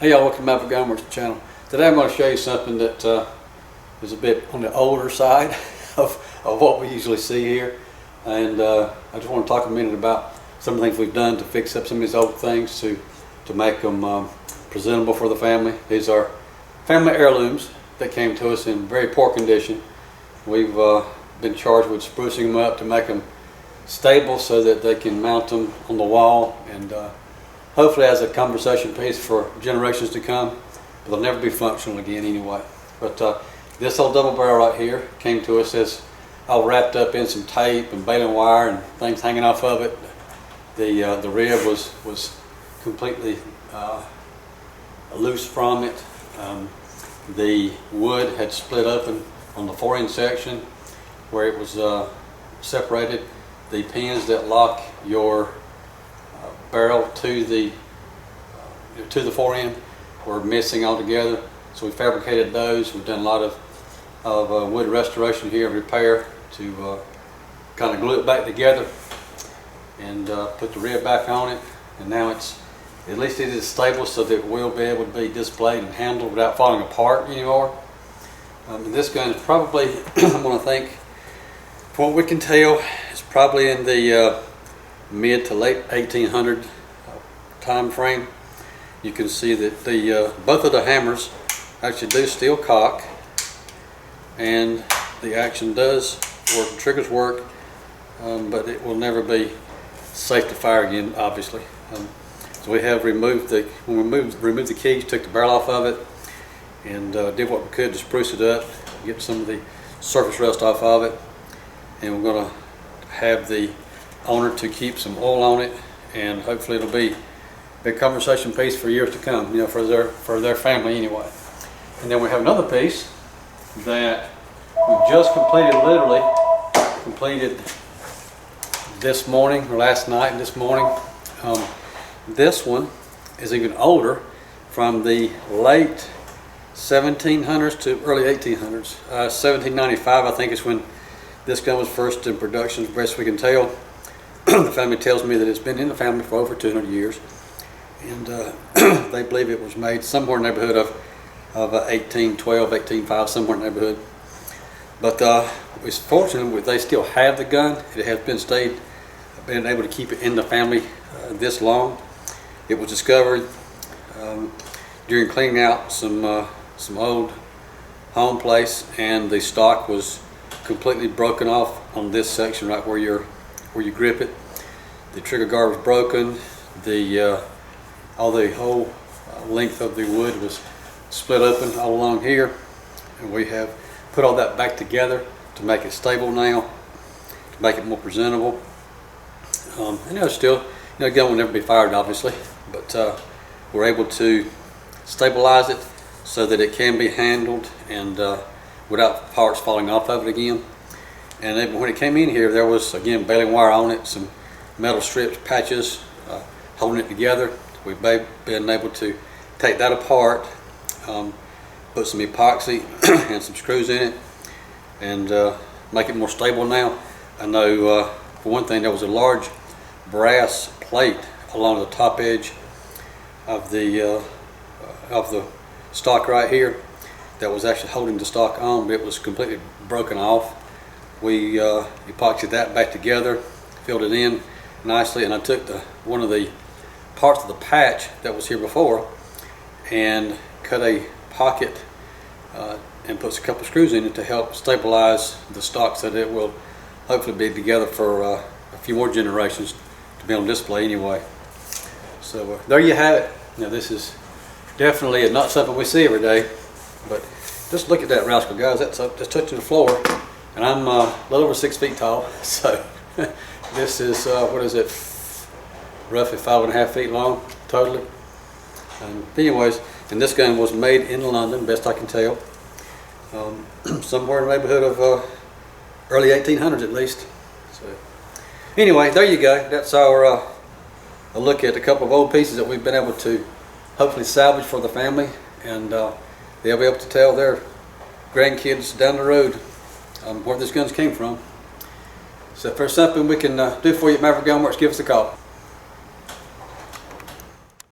Hey y'all, welcome back to Montgomery's channel. Today I'm going to show you something that is a bit on the older side of what we usually see here. And I just want to talk a minute about some of the things we've done to fix up some of these old things to make them presentable for the family. These are family heirlooms that came to us in very poor condition. We've been charged with sprucing them up to make them stable so that they can mount them on the wall and hopefully as a conversation piece for generations to come. But they'll never be functional again anyway. But this old double barrel right here came to us as all wrapped up in some tape and baling wire and things hanging off of it. The rib was completely loose from it. The wood had split open on the fore-end section where it was separated. The pins that lock your barrel to the fore-end were missing altogether, so we fabricated those. We've done a lot of wood restoration here, repair to kind of glue it back together and put the rib back on it. And now it's, at least it is stable so that it will be able to be displayed and handled without falling apart anymore. And this gun is probably, I'm going to think, from what we can tell, it's probably in the mid to late 1800 time frame. You can see that the both of the hammers actually do steel cock, and the action does work, the triggers work, but it will never be safe to fire again, obviously. So we have removed when we removed the keys, took the barrel off of it, and did what we could to spruce it up, get some of the surface rust off of it. And we're going to have the owner to keep some oil on it, and hopefully it'll be a conversation piece for years to come, you know, for their family anyway. And then we have another piece that we just literally completed this morning, or last night and this morning. This one is even older, from the late 1700s to early 1800s. 1795 I think is when this gun was first in production, as best we can tell. The family tells me that it's been in the family for over 200 years, and they believe it was made somewhere in the neighborhood of 1812, 1805, somewhere in the neighborhood. But it's fortunate they still have the gun. It has been able to keep it in the family this long. It was discovered during cleaning out some old home place, and the stock was completely broken off on this section right where you grip it. The trigger guard was broken. The whole length of the wood was split open all along here, and we have put all that back together to make it stable now, to make it more presentable. And still, the gun will never be fired, obviously, but we're able to stabilize it so that it can be handled and without parts falling off of it again. And then when it came in here, there was, again, baling wire on it, some metal strips, patches holding it together. We've been able to take that apart, put some epoxy and some screws in it, and make it more stable now. I know, for one thing, there was a large brass plate along the top edge of the stock right here that was actually holding the stock on, but it was completely broken off. We epoxied that back together, filled it in nicely, and I took one of the parts of the patch that was here before and cut a pocket and put a couple screws in it to help stabilize the stock so that it will hopefully be together for a few more generations to be on display anyway. So there you have it. Now this is definitely not something we see every day, but just look at that rascal, guys. That's touching the floor. And I'm a little over 6 feet tall, so this is, what is it, roughly 5.5 feet long, totally. Anyways, and this gun was made in London, best I can tell, somewhere in the neighborhood of early 1800s at least. So anyway, there you go. That's our a look at a couple of old pieces that we've been able to hopefully salvage for the family, and they'll be able to tell their grandkids down the road where these guns came from. So if there's something we can do for you at Maverick Gun Works, give us a call.